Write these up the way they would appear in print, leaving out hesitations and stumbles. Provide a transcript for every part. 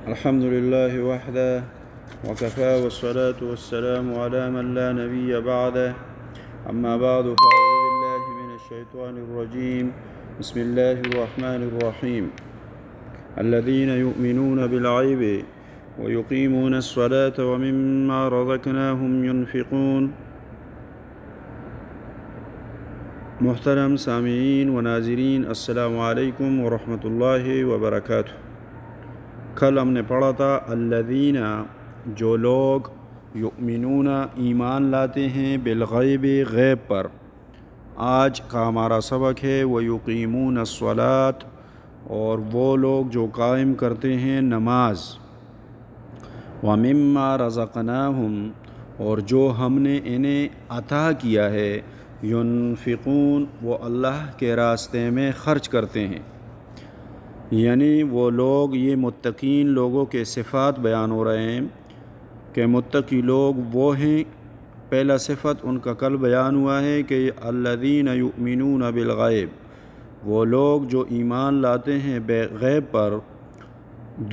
الحمد لله وحده وكفى والصلاة والسلام على من لا نبي بعده أما بعد فأعوذ بالله من الشيطان الرجيم بسم الله الرحمن الرحيم الذين يؤمنون بالغيب ويقيمون الصلاة ومما رزقناهم ينفقون۔ محترم سامعین و ناظرین، السلام علیکم ورحمۃ اللہ وبرکاتہ۔ کل ہم نے پڑھا تھا الذین، جو لوگ یؤمنون ایمان لاتے ہیں بالغیب، غیب پر۔ آج کا ہمارا سبق ہے ویقیمون الصلاۃ، اور وہ لوگ جو قائم کرتے ہیں نماز، ومما رزقناہم، اور جو ہم نے انہیں عطا کیا ہے، ينفقون، وہ اللہ کے راستے میں خرچ کرتے ہیں۔ یعنی وہ لوگ، یہ متقین لوگوں کے صفات بیان ہو رہے ہیں کہ متقی لوگ وہ ہیں۔ پہلا صفت ان کا کل بیان ہوا ہے کہ الذین یؤمنون بالغیب، وہ لوگ جو ایمان لاتے ہیں غیب پر۔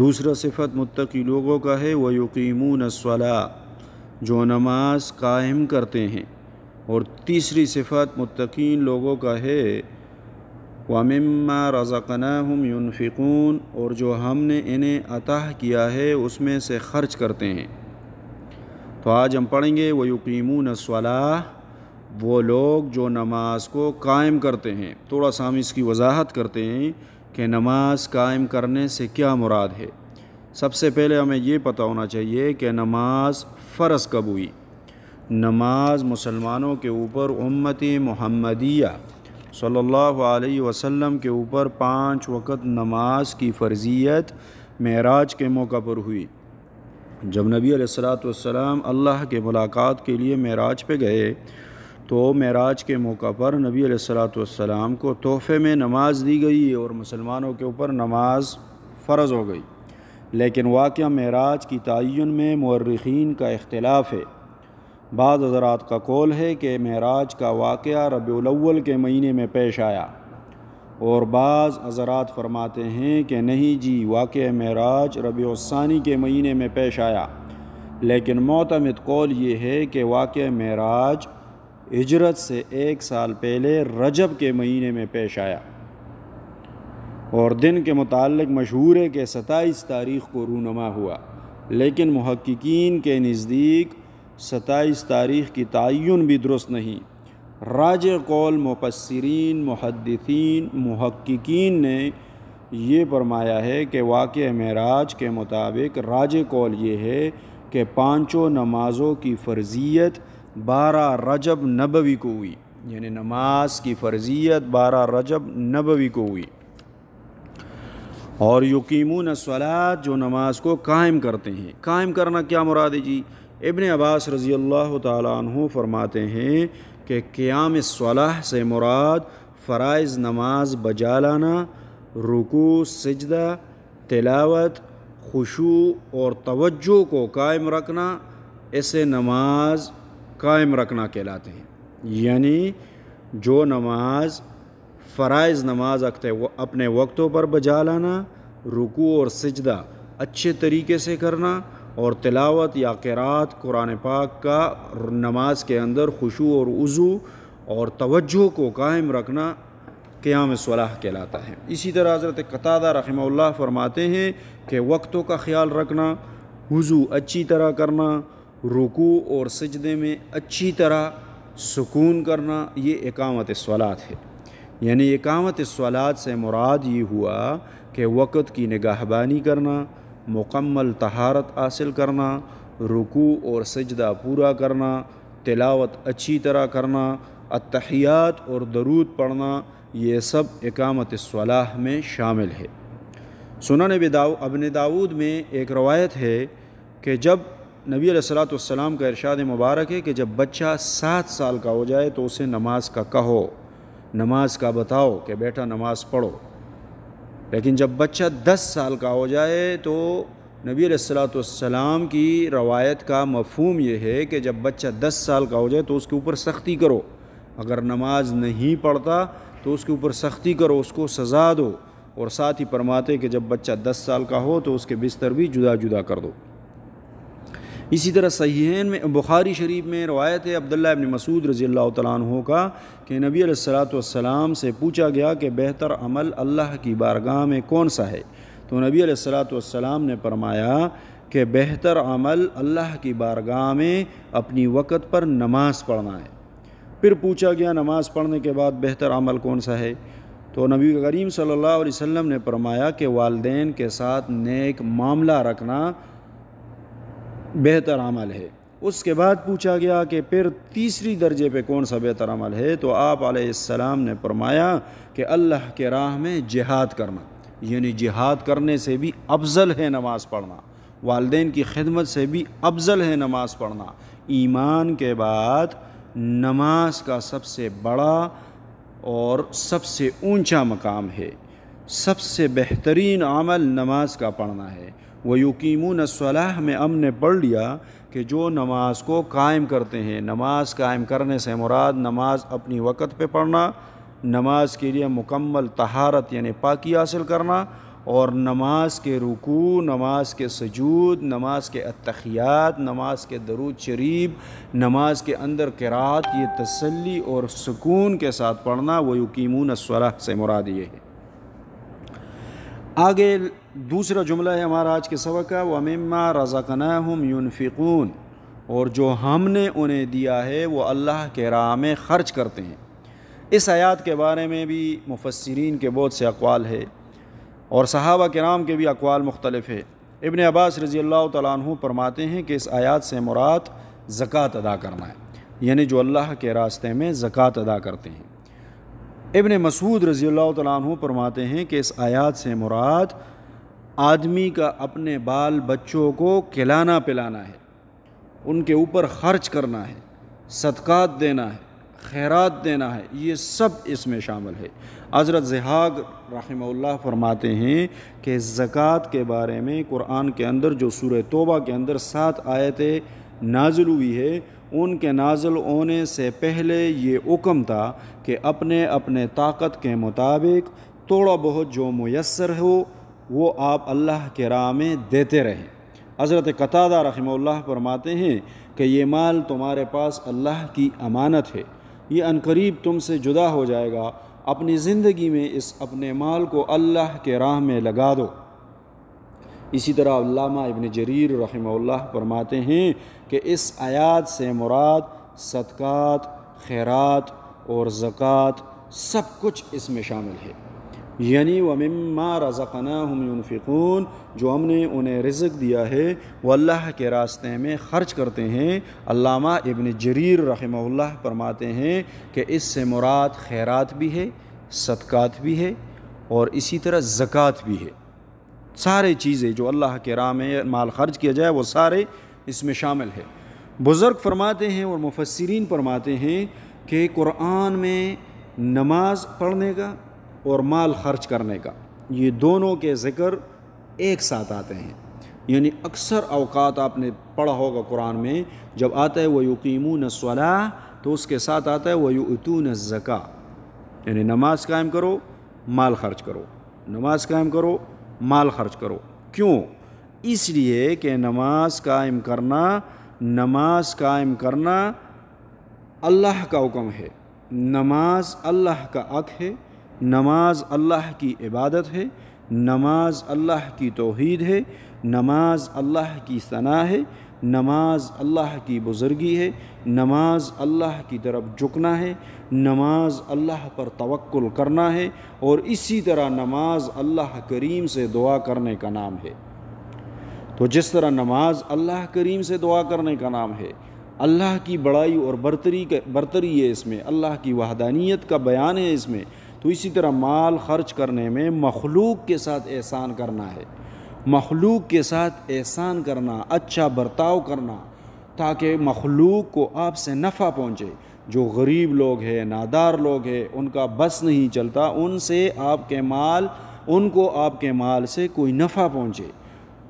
دوسرا صفت متقی لوگوں کا ہے ویقیمون الصلاۃ، جو نماز قائم کرتے ہیں۔ اور تیسری صفت متقین لوگوں کا ہے وَمِمَّا رَزَقْنَاهُمْ يُنْفِقُونَ، اور جو ہم نے انہیں عطا کیا ہے اس میں سے خرچ کرتے ہیں۔ تو آج ہم پڑھیں گے وَيُقِيمُونَ الصَّلَاةَ، وہ لوگ جو نماز کو قائم کرتے ہیں۔ تھوڑا سا ہم اس کی وضاحت کرتے ہیں کہ نماز قائم کرنے سے کیا مراد ہے۔ سب سے پہلے ہمیں یہ پتہ ہونا چاہیے کہ نماز فرض کب ہوئی۔ نماز مسلمانوں کے اوپر، امت محمدیہ صلی اللہ علیہ وسلم کے اوپر 5 وقت نماز کی فرضیت معراج کے موقع پر ہوئی۔ جب نبی علیہ السلام اللہ کے ملاقات کے لیے معراج پہ گئے تو معراج کے موقع پر نبی علیہ السلام کو تحفے میں نماز دی گئی اور مسلمانوں کے اوپر نماز فرض ہو گئی۔ لیکن واقعہ معراج کی تعین میں مورخین کا اختلاف ہے۔ بعض حضرات کا قول ہے کہ معراج کا واقعہ ربیع الاول کے مہینے میں پیش آیا، اور بعض حضرات فرماتے ہیں کہ نہیں جی، واقعہ معراج ربیع الثانی کے مہینے میں پیش آیا۔ لیکن معتمد قول یہ ہے کہ واقعہ معراج ہجرت سے 1 سال پہلے رجب کے مہینے میں پیش آیا، اور دن کے متعلق مشہور ہے کہ 27 تاریخ کو رونما ہوا۔ لیکن محققین کے نزدیک 27 تاریخ کی تعین بھی درست نہیں۔ راجح قول مفسرین، محدثین، محققین نے یہ فرمایا ہے کہ واقعہ معراج کے مطابق راجح قول یہ ہے کہ 5 نمازوں کی فرضیت 12 رجب نبوی کو ہوئی، یعنی نماز کی فرضیت 12 رجب نبوی کو ہوئی۔ اور یقیمون الصلاۃ، جو نماز کو قائم کرتے ہیں۔ قائم کرنا کیا مراد ہے جی؟ ابن عباس رضی اللہ تعالیٰ عنہ فرماتے ہیں کہ قیام الصلاۃ سے مراد فرائض نماز بجا لانا، رکوع، سجدہ، تلاوت، خشوع اور توجہ کو قائم رکھنا، اسے نماز قائم رکھنا کہلاتے ہیں۔ یعنی جو نماز فرائض نماز اپنے وقتوں پر بجا لانا، رکوع اور سجدہ اچھے طریقے سے کرنا، اور تلاوت یا قرات قرآن پاک کا نماز کے اندر خشوع اور وضو اور توجہ کو قائم رکھنا قیام الصلاۃ کہلاتا ہے۔ اسی طرح حضرت قتادہ رحمہ اللہ فرماتے ہیں کہ وقتوں کا خیال رکھنا، وضو اچھی طرح کرنا، رکوع اور سجدے میں اچھی طرح سکون کرنا، یہ اقامت الصلاۃ ہے۔ یعنی اقامت الصلاۃ سے مراد یہ ہوا کہ وقت کی نگہبانی کرنا، مکمل طہارت حاصل کرنا، رکوع اور سجدہ پورا کرنا، تلاوت اچھی طرح کرنا، التحیات اور درود پڑھنا، یہ سب اقامت الصلاۃ میں شامل ہے۔ سنن ابن داود میں ایک روایت ہے کہ جب نبی علیہ السلام کا ارشاد مبارک ہے کہ جب بچہ 7 سال کا ہو جائے تو اسے نماز کا کہو، نماز کا بتاؤ کہ بیٹا نماز پڑھو۔ لیکن جب بچہ 10 سال کا ہو جائے تو نبی علیہ السلام کی روایت کا مفہوم یہ ہے کہ جب بچہ 10 سال کا ہو جائے تو اس کے اوپر سختی کرو، اگر نماز نہیں پڑھتا تو اس کے اوپر سختی کرو، اس کو سزا دو، اور ساتھ ہی فرماتے کہ جب بچہ 10 سال کا ہو تو اس کے بستر بھی جدا جدا کر دو۔ اسی طرح صحیحین میں بخاری شریف میں روایت ہے عبداللہ ابن مسعود رضی اللہ تعالیٰ عنہ کا کہ نبی علیہ الصلوۃ والسلام سے پوچھا گیا کہ بہتر عمل اللہ کی بارگاہ میں کون سا ہے؟ تو نبی علیہ الصلوۃ والسلام نے فرمایا کہ بہتر عمل اللہ کی بارگاہ میں اپنی وقت پر نماز پڑھنا ہے۔ پھر پوچھا گیا نماز پڑھنے کے بعد بہتر عمل کون سا ہے؟ تو نبی کریم صلی اللہ علیہ وسلم نے فرمایا کہ والدین کے ساتھ نیک معاملہ رکھنا بہتر عمل ہے۔ اس کے بعد پوچھا گیا کہ پھر تیسری درجے پہ کون سا بہتر عمل ہے؟ تو آپ علیہ السلام نے فرمایا کہ اللہ کے راہ میں جہاد کرنا، یعنی جہاد کرنے سے بھی افضل ہے نماز پڑھنا، والدین کی خدمت سے بھی افضل ہے نماز پڑھنا۔ ایمان کے بعد نماز کا سب سے بڑا اور سب سے اونچا مقام ہے، سب سے بہترین عمل نماز کا پڑھنا ہے۔ وَيُقِيمُونَ الصَّلَاةَ میں ہم نے پڑھ لیا کہ جو نماز کو قائم کرتے ہیں، نماز قائم کرنے سے مراد نماز اپنی وقت پہ پڑھنا، نماز کے لیے مکمل طہارت یعنی پاکی حاصل کرنا، اور نماز کے رکوع، نماز کے سجود، نماز کے اتحیات، نماز کے درود شریف، نماز کے اندر قرات، یہ تسلی اور سکون کے ساتھ پڑھنا۔ وَيُقِيمُونَ الصَّلَاةَ سے مراد یہ ہے۔ آگے دوسرا جملہ ہے ہمارا آج کے سبق کا، وَمِمَّا رَزَقْنَاهُمْ يُنْفِقُونَ، اور جو ہم نے انہیں دیا ہے وہ اللہ کے راہ میں خرچ کرتے ہیں۔ اس آیات کے بارے میں بھی مفسرین کے بہت سے اقوال ہے اور صحابہ کرام کے بھی اقوال مختلف ہے۔ ابن عباس رضی اللہ تعالیٰ عنہ فرماتے ہیں کہ اس آیات سے مراد زکوٰۃ ادا کرنا ہے، یعنی جو اللہ کے راستے میں زکوٰۃ ادا کرتے ہیں۔ ابن مسعود رضی اللہ تعالیٰ عنہ فرماتے ہیں کہ اس آیات سے مراد آدمی کا اپنے بال بچوں کو کھلانا پلانا ہے، ان کے اوپر خرچ کرنا ہے، صدقات دینا ہے، خیرات دینا ہے، یہ سب اس میں شامل ہے۔ حضرت ضحاک رحمہ اللہ فرماتے ہیں کہ زکوٰۃ کے بارے میں قرآن کے اندر جو سورہ توبہ کے اندر 7 آیتیں نازل ہوئی ہے، ان کے نازل ہونے سے پہلے یہ حکم تھا کہ اپنے اپنے طاقت کے مطابق تھوڑا بہت جو میسر ہو وہ آپ اللہ کے راہ میں دیتے رہیں۔ حضرت قتادہ رحمہ اللہ فرماتے ہیں کہ یہ مال تمہارے پاس اللہ کی امانت ہے، یہ عنقریب تم سے جدا ہو جائے گا، اپنی زندگی میں اس اپنے مال کو اللہ کے راہ میں لگا دو۔ اسی طرح علامہ ابن جریر رحمہ اللہ فرماتے ہیں کہ اس آیات سے مراد صدقات، خیرات اور زکوٰۃ سب کچھ اس میں شامل ہے، یعنی وَمِمَّا رَزَقْنَاهُمْ يُنْفِقُونَ، جو ہم نے انہیں رزق دیا ہے وہ اللہ کے راستے میں خرچ کرتے ہیں۔ علامہ ابن جریر رحمہ اللہ فرماتے ہیں کہ اس سے مراد خیرات بھی ہے، صدقات بھی ہے اور اسی طرح زکوٰۃ بھی ہے۔ سارے چیزیں جو اللہ کے راہ میں مال خرچ کیا جائے وہ سارے اس میں شامل ہے۔ بزرگ فرماتے ہیں اور مفسرین فرماتے ہیں کہ قرآن میں نماز پڑھنے کا اور مال خرچ کرنے کا، یہ دونوں کے ذکر ایک ساتھ آتے ہیں، یعنی اکثر اوقات آپ نے پڑھا ہوگا قرآن میں جب آتا ہے وَيُقِيمُونَ الصَّلَاةَ تو اس کے ساتھ آتا ہے وَيُؤْتُونَ الزَّكَاةَ، یعنی نماز قائم کرو مال خرچ کرو، نماز قائم کرو مال خرچ کرو۔ کیوں؟ اس لیے کہ نماز قائم کرنا اللہ کا حکم ہے، نماز اللہ کا حق ہے، نماز اللہ کی عبادت ہے، نماز اللہ کی توحید ہے، نماز اللہ کی ثنا ہے، نماز اللہ کی بزرگی ہے، نماز اللہ کی طرف جھکنا ہے، نماز اللہ پر توکل کرنا ہے، اور اسی طرح نماز اللہ کریم سے دعا کرنے کا نام ہے۔ تو جس طرح نماز اللہ کریم سے دعا کرنے کا نام ہے، اللہ کی بڑائی اور برتری ہے اس میں، اللہ کی وحدانیت کا بیان ہے اس میں، تو اسی طرح مال خرچ کرنے میں مخلوق کے ساتھ احسان کرنا ہے، مخلوق کے ساتھ احسان کرنا، اچھا برتاؤ کرنا، تاکہ مخلوق کو آپ سے نفع پہنچے۔ جو غریب لوگ ہیں، نادار لوگ ہیں، ان کا بس نہیں چلتا، ان کو آپ کے مال سے کوئی نفع پہنچے۔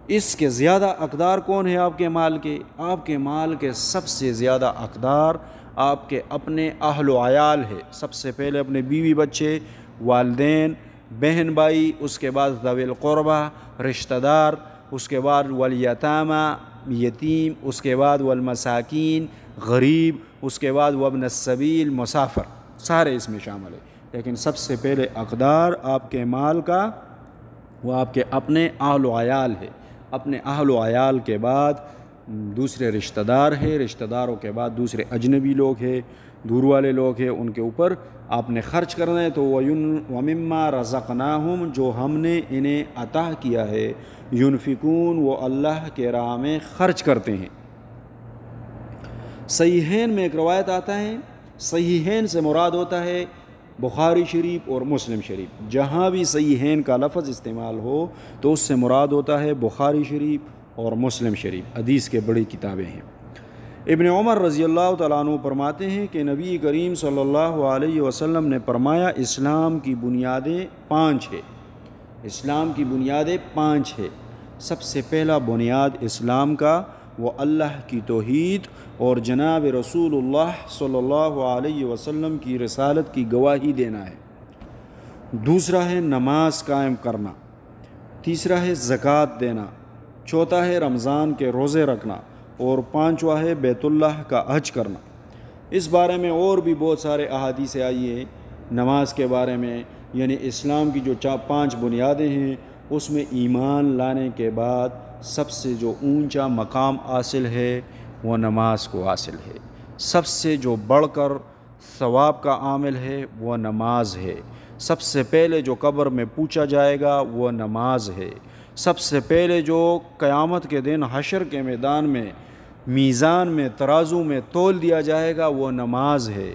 اس کے زیادہ حقدار کون ہے آپ کے مال کے؟ آپ کے مال کے سب سے زیادہ حقدار آپ کے اپنے اہل و عیال ہے، سب سے پہلے اپنے بیوی بچے، والدین، بہن بھائی، اس کے بعد ذوی القربہ رشتہ دار، اس کے بعد والیتامى یتیم، اس کے بعد والمساکین غریب، اس کے بعد وابن السبیل مسافر، سارے اس میں شامل ہیں۔ لیکن سب سے پہلے اقدار آپ کے مال کا وہ آپ کے اپنے اہل و عیال ہے، اپنے اہل و عیال کے بعد دوسرے رشتہ دار ہے، رشتہ داروں کے بعد دوسرے اجنبی لوگ ہیں، دور والے لوگ ہیں، ان کے اوپر آپ نے خرچ کرنا ہے۔ تو وَمِمَّا رَزَقْنَاهُمْ، جو ہم نے انہیں عطا کیا ہے، ينفقون، وہ اللہ کے راہ میں خرچ کرتے ہیں۔ صحیحین میں ایک روایت آتا ہے، صحیحین سے مراد ہوتا ہے بخاری شریف اور مسلم شریف، جہاں بھی صحیحین کا لفظ استعمال ہو تو اس سے مراد ہوتا ہے بخاری شریف اور مسلم شریف، حدیث کے بڑی کتابیں ہیں۔ ابن عمر رضی اللہ تعالیٰ عنہ فرماتے ہیں کہ نبی کریم صلی اللہ علیہ وسلم نے فرمایا، اسلام کی بنیادیں 5 ہیں، اسلام کی بنیادیں 5 ہیں۔ سب سے پہلا بنیاد اسلام کا وہ اللہ کی توحید اور جناب رسول اللہ صلی اللہ علیہ وسلم کی رسالت کی گواہی دینا ہے۔ دوسرا ہے نماز قائم کرنا، تیسرا ہے زکوٰۃ دینا، چوتھا ہے رمضان کے روزے رکھنا، اور 5واں ہے بیت اللہ کا حج کرنا۔ اس بارے میں اور بھی بہت سارے احادیث آئی ہیں نماز کے بارے میں، یعنی اسلام کی جو 5 بنیادیں ہیں اس میں ایمان لانے کے بعد سب سے جو اونچا مقام حاصل ہے وہ نماز کو حاصل ہے، سب سے جو بڑھ کر ثواب کا عامل ہے وہ نماز ہے، سب سے پہلے جو قبر میں پوچھا جائے گا وہ نماز ہے، سب سے پہلے جو قیامت کے دن حشر کے میدان میں میزان میں ترازو میں تول دیا جائے گا وہ نماز ہے،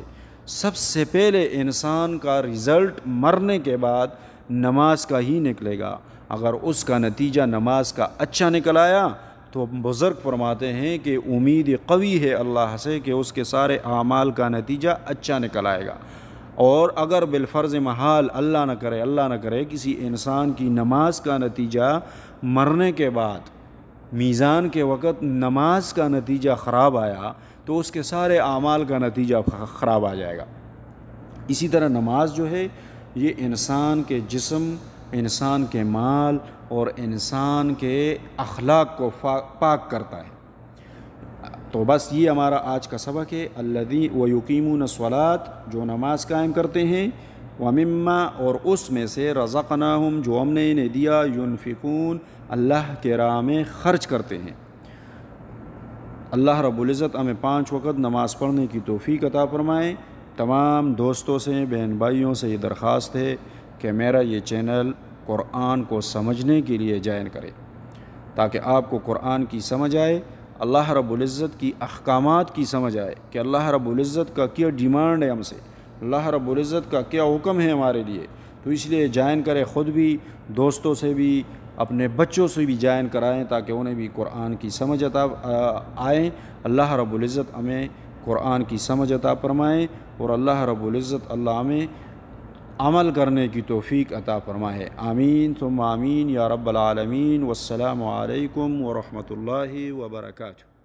سب سے پہلے انسان کا رزلٹ مرنے کے بعد نماز کا ہی نکلے گا۔ اگر اس کا نتیجہ نماز کا اچھا نکل آیا تو بزرگ فرماتے ہیں کہ امید قوی ہے اللہ سے کہ اس کے سارے اعمال کا نتیجہ اچھا نکل آئے گا۔ اور اگر بالفرض محال اللہ نہ کرے کسی انسان کی نماز کا نتیجہ مرنے کے بعد میزان کے وقت نماز کا نتیجہ خراب آیا تو اس کے سارے اعمال کا نتیجہ خراب آ جائے گا۔ اسی طرح نماز جو ہے یہ انسان کے جسم، انسان کے مال اور انسان کے اخلاق کو پاک کرتا ہے۔ تو بس یہ ہمارا آج کا سبق ہے، الذی ویقیمون الصلاۃ، جو نماز قائم کرتے ہیں، ومما، اور اس میں سے، رزقناہم، جو ہم نے انہیں دیا، ينفقون، اللہ کے راہ میں خرچ کرتے ہیں۔ اللہ رب العزت ہمیں 5 وقت نماز پڑھنے کی توفیق عطا فرمائے۔ تمام دوستوں سے، بہن بھائیوں سے یہ درخواست ہے کہ میرا یہ چینل قرآن کو سمجھنے کے لیے جوائن کرے تاکہ آپ کو قرآن کی سمجھ آئے، اللہ رب العزت کی احکامات کی سمجھ آئے کہ اللہ رب العزت کا کیا ڈیمانڈ ہے ہم سے، اللہ رب العزت کا کیا حکم ہے ہمارے لیے۔ تو اس لیے جوائن کرے، خود بھی، دوستوں سے بھی، اپنے بچوں سے بھی جوائن کرائیں تاکہ انہیں بھی قرآن کی سمجھ عطا آئے۔ اللہ رب العزت ہمیں قرآن کی سمجھ عطا فرمائے اور اللہ رب العزت اللہ ہمیں عمل کرنے کی توفیق عطا فرمائے۔ آمین ثم آمین یا رب العالمین۔ والسلام علیکم ورحمۃ اللہ وبرکاتہ۔